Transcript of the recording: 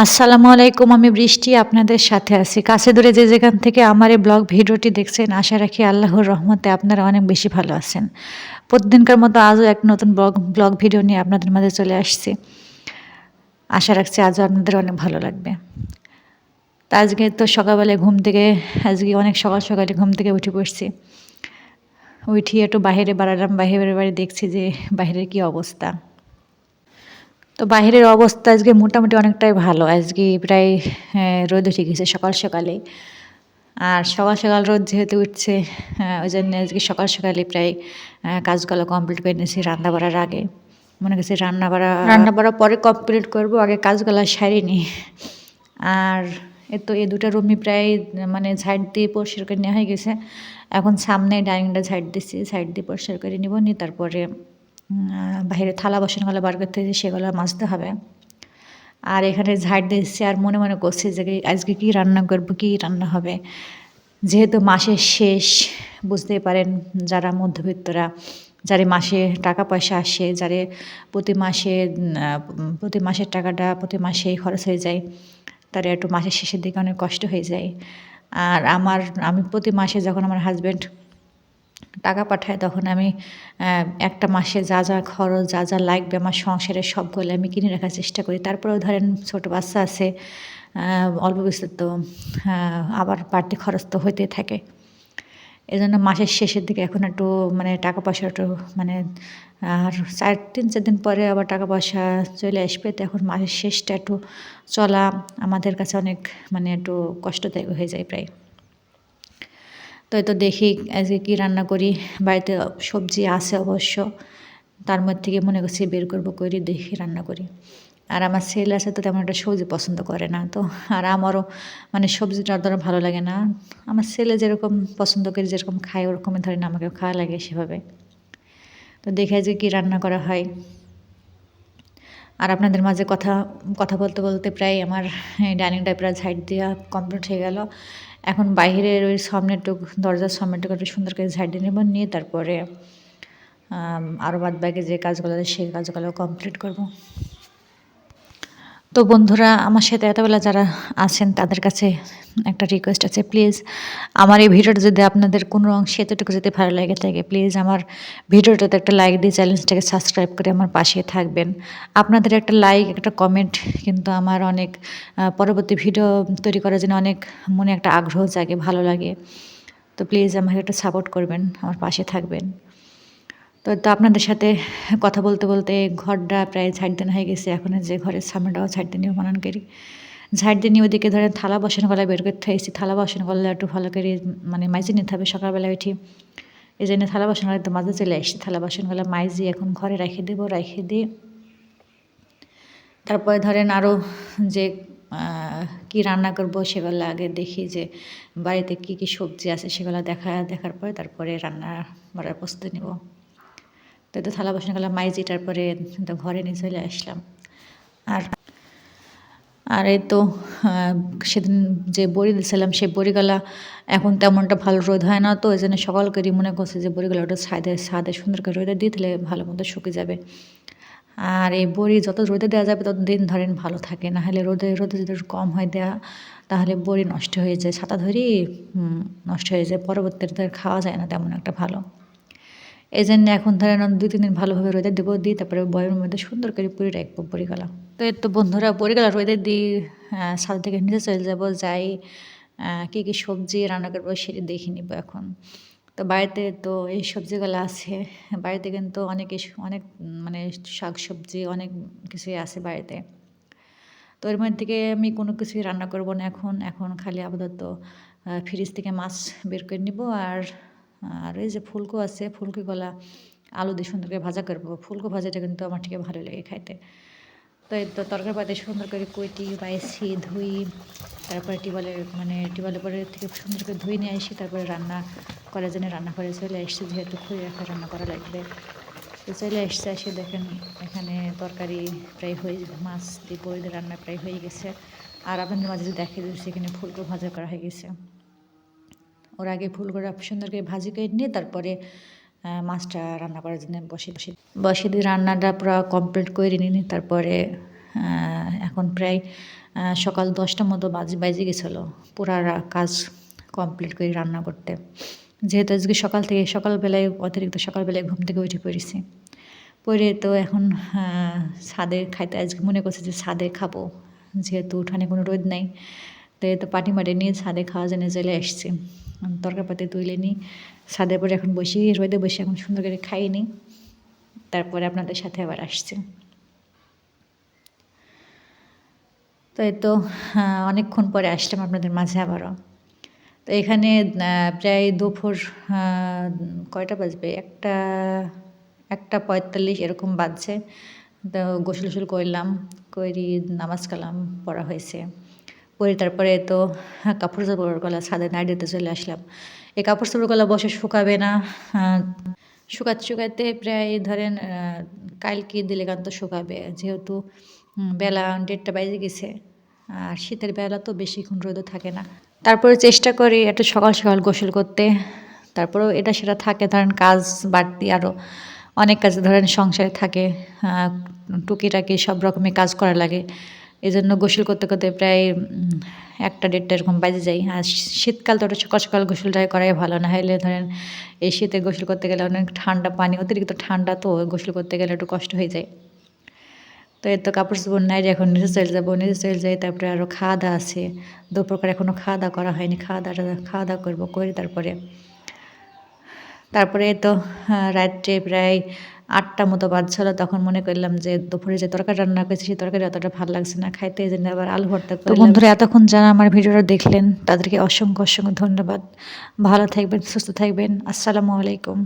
আসসালামু আলাইকুম। আমি বৃষ্টি আপনাদের সাথে আছি। কাছে দূরে যে যেখান থেকে আমার এই ব্লগ ভিডিওটি দেখছেন, আশা রাখি আল্লাহর রহমতে আপনারা অনেক বেশি ভালো আছেন। প্রতিদিনকার মতো আজও এক নতুন ব্লগ ভিডিও নিয়ে আপনাদের মাঝে চলে আসছি। আশা রাখছি আজও আপনাদের অনেক ভালো লাগবে। তো আজকে তো সকালবেলায় আজকে অনেক সকাল সকালে ঘুম থেকে উঠে পড়ছি। উঠিয়ে একটু বাহিরে বেড়ালাম। বাড়ি দেখছি যে বাহিরের কি অবস্থা। তো বাহিরের অবস্থা আজকে মোটামুটি অনেকটাই ভালো। আজকে প্রায় রোদ উঠে গেছে সকাল সকালেই। আর সকাল সকাল রোদ যেহেতু উঠছে, ওই জন্য আজকে সকাল সকালে প্রায় কাজগুলো কমপ্লিট করে নিয়েছি রান্না বাড়ার আগে। মনে করছি রান্না বাড়া পরে কমপ্লিট করব, আগে কাজগুলো সারি নিই। আর এই দুটা রুমই প্রায় মানে ঝাড় দিয়ে পরিষ্কার করে নেওয়া হয়ে গেছে। এখন সামনে ডাইনিংটা ঝাড় দিচ্ছি, ঝাড় দিয়ে পরিষ্কার করে নিব, নিয়ে তারপরে বাইরে থালা বাসনগুলো বার করতে হয়েছে, সেগুলো মাজতে হবে। আর এখানে ঝাড় দিচ্ছি আর মনে মনে করছি যে আজকে কী রান্না করবো, কী রান্না হবে। যেহেতু মাসের শেষ, বুঝতেই পারেন যারা মধ্যবিত্তরা, যারে মাসে টাকা পয়সা আসে, যারে প্রতি মাসের টাকাটা প্রতি মাসেই খরচ হয়ে যায়, তারা একটু মাসের শেষের দিকে অনেক কষ্ট হয়ে যায়। আর আমি প্রতি মাসে যখন আমার হাজব্যান্ড টাকা পাঠায়, তখন আমি একটা মাসে যা যা খরচ, যা যা লাগবে আমার সংসারের, সবগুলো আমি কিনে রাখার চেষ্টা করি। তারপরেও ধরেন ছোটো বাচ্চা আছে, অল্প বিস্তর তো আবার বাড়তি খরচ তো হইতেই থাকে। এজন্য মাসের শেষের দিকে এখন একটু মানে টাকা পয়সা একটু মানে, আর 4 দিন পরে আবার টাকা পয়সা চলে আসবে। তো এখন মাসের শেষটা একটু চলা আমাদের কাছে অনেক মানে একটু কষ্টদায়ক হয়ে যায় প্রায়। তো দেখি আজকে কী রান্না করি। বাড়িতে সবজি আছে অবশ্য, তার মধ্যে থেকে মনে করছি বের করবো, করে দেখি রান্না করি। আর আমার ছেলে আছে তো তেমন একটা সবজি পছন্দ করে না, তো আর আমারও মানে সবজিটা ধরো ভালো লাগে না। আমার ছেলে যেরকম পছন্দ করে, যেরকম খায়, ওরকমই ধরেন আমাকেও খাওয়া লাগে সেভাবে। তো দেখে আজকে কী রান্না করা হয়। আর আপনাদের মাঝে কথা কথা বলতে বলতে প্রায় আমার ডাইনিংটা প্রায় ঝাড় দেওয়া কমপ্লিট হয়ে গেল। এখন বাইরের ওই সামনেটুকু, দরজার সামনেটুকু একটু সুন্দর করে ঝাড় দিয়ে নেব, নিয়ে তারপরে আরও বাদ বাকি যে কাজগুলো আছে সেই কাজগুলো কমপ্লিট করব। তো বন্ধুরা, আমার সাথে এতবেলা যারা আছেন তাদের কাছে একটা রিকোয়েস্ট আছে, প্লিজ আমার এই ভিডিওটা যদি আপনাদের কোনো অংশে এতটুকু যদি ভালো লাগে থাকে, প্লিজ আমার ভিডিওটাতে একটা লাইক দিয়ে চ্যানেলটাকে সাবস্ক্রাইব করে আমার পাশে থাকবেন। আপনাদের একটা লাইক, একটা কমেন্ট কিন্তু আমার অনেক পরবর্তী ভিডিও তৈরি করার জন্য অনেক মনে একটা আগ্রহ জাগে, ভালো লাগে। তো প্লিজ আমাকে একটু সাপোর্ট করবেন, আমার পাশে থাকবেন। তো আপনাদের সাথে কথা বলতে বলতে ঘরটা প্রায় ঝাড় দেওয়া হয়ে গেছে। এখন যে ঘরের সামনেটাও ঝাড় দিয়ে নিয়ে বানান করি। ঝাড় দিয়ে নিয়ে ওদিকে ধরেন থালা বাসনগুলো বের করতে হয়েছে। থালা বাসনগুলো একটু ভালো করে মানে মাইজে নিতে হবে সকালবেলা উঠি। এই জন্য থালা বাসনগুলো একটু মাঝে চলে আসছে। থালা বাসনগুলো মাইজি এখন ঘরে রেখে দেবো, রেখে দিয়ে তারপরে ধরেন আরও যে কী রান্না করব সেগুলো আগে দেখি, যে বাড়িতে কী কী সবজি আছে সেগুলো দেখার পরে তারপরে রান্না বাড়ার প্রস্তুতি নেব। তো থালা বাসনগুলো মাইজি তারপরে তো ঘরে নিয়ে চলে আসলাম। আর আর এই তো সেদিন যে বড়ি দিয়েছিলাম, সেই বড়িগুলা এখন তেমনটা ভালো রোদ হয় না, তো ওই জন্য সকাল করে মনে করছে যে বড়িগুলো ওটা ছাদে সুন্দর করে রোদে দিয়ে দিলে ভালো মতো শুকিয়ে যাবে। আর এই বড়ি যত রোদে দেওয়া যাবে তত দিন ধরেন ভালো থাকে, না হলে রোদে যদি একটু কম হয় দেওয়া, তাহলে বড়ি নষ্ট হয়ে যায়, ছাতা ধরি নষ্ট হয়ে যায়, পরবর্তীতে খাওয়া যায় না তেমন একটা ভালো। এই জন্য এখন ধরেন 2-3 দিন ভালোভাবে রোদে দেবো, দিয়ে তারপরে বয়েমের মধ্যে সুন্দর করে পুরি রাখবো বড়িগুলা। তো বন্ধুরা, বড়িগুলা রোদে দিই, ছাদ থেকে নিচে চলে যাবো, যাই কী কী সবজি রান্না করবো সেটা দেখে নিব এখন। তো বাড়িতে তো এই সবজিগুলো আছে, বাড়িতে কিন্তু অনেক মানে শাক সবজি অনেক কিছুই আছে বাড়িতে। তো এর মধ্যে থেকে আমি কোনো কিছুই রান্না করব না এখন খালি আপাতত ফ্রিজ থেকে মাছ বের করে নিব। আর এই যে ফুলকো আছে, ফুলকোগুলা আলু দিয়ে সুন্দর করে ভাজা করবো। ফুলকো ভাজাটা কিন্তু আমার থেকে ভালো লাগে খাইতে। তো এই তো তরকারি পাতে সুন্দর করে কুইটি বাইছি, ধুই, তারপরে টিউবওয়েলের পরে থেকে সুন্দর করে ধুয়ে নিয়ে আসি, তারপরে রান্না করার জন্য রান্না করে চলে আসছি, যেহেতু খুবই একটা রান্না করা লাগবে। তো চলে আসছে, এসে দেখেন এখানে তরকারি প্রায় মাছ দিয়ে বড়ি দিয়ে রান্না প্রায় হয়ে গেছে। আর আপনাদের মাঝে দেখে দিচ্ছি এখানে ফুলকো ভাজা করা হয়ে গেছে। ওর আগে ফুলকোটা সুন্দর করে ভাজি করে নিয়ে তারপরে মাছটা রান্না করার জন্য বসে দিয়ে রান্নাটা পুরো কমপ্লিট করে নিই। তারপরে এখন প্রায় সকাল 10টার মতো বাজে গেছিলো পুরা কাজ কমপ্লিট করে রান্না করতে। যেহেতু আজকে সকালবেলায় অতিরিক্ত সকালবেলায় ঘুম থেকে উঠে পড়েছি। পরে তো এখন ছাদে খাইতে আজকে মনে করছে যে ছাদে খাবো, যেহেতু উঠানে কোনো রোদ নাই। তো পাটি মাটি নিয়ে ছাদে খাওয়ার জন্য চলে আসছি। তরকারিপাতি তুলে নিই ছাদের পরে, এখন বসি রোদে বসে এখন সুন্দর করে খাই নিই, তারপরে আপনাদের সাথে আবার আসছি। তো অনেকক্ষণ পরে আসলাম আপনাদের মাঝে আবারও। তো এখানে প্রায় দুপুর কয়টা বাজবে, 1:45 এরকম বাজছে। তো গোসল করলাম, করি নামাজ কালাম পড়া হয়েছে। পরে তারপরে তো কাপড় চোপড়গুলো ছাদে নাড়ি দিতে চলে আসলাম। এই কাপড় চোপড়গুলো বসে শুকাবে না, শুকাতে প্রায় ধরেন কালকে দিলে তো শুকাবে, যেহেতু বেলা 1:30 বেজে গেছে। আর শীতের বেলা তো বেশিক্ষণ রোদও থাকে না। তারপরে চেষ্টা করি একটু সকাল সকাল গোসল করতে। তারপরেও এটা সেটা থাকে, ধরেন কাজ বাড়তি আরও অনেক কাজ ধরেন সংসারে থাকে, টুকিটাকি সব রকমের কাজ করা লাগে। এজন্য গোসল করতে প্রায় 1:30 এরকম বেজে যায়। আর শীতকাল তো ওটা সকাল সকাল গোসলটাই করাই ভালো, না হলে ধরেন এই শীতে গোসল করতে গেলে অনেক ঠান্ডা পানি, অতিরিক্ত ঠান্ডা, তো গোসল করতে গেলে একটু কষ্ট হয়ে যায়। তো কাপড় চোপড় নাই, এখন নিচে চলে যাবো, নিচে চলে যাই। তারপরে আরও খাওয়া দাওয়া আছে, দুপুরকার এখনও খাওয়া দাওয়া করা হয়নি, খাওয়া দাওয়া করবো, করি তারপরে তো রাত্রে প্রায় 8টা মতো বাজছিল। তখন মনে করলাম যে দুপুরে যে তরকারি রান্না করেছি সেই তরকারি অতটা ভালো লাগছে না খাইতে, এই জন্য আবার আলু ভর্তা করলাম। তো বন্ধুরা, এতক্ষণ যারা আমার ভিডিওটা দেখলেন তাদেরকে অসংখ্য ধন্যবাদ। ভালো থাকবেন, সুস্থ থাকবেন। আসসালামু আলাইকুম।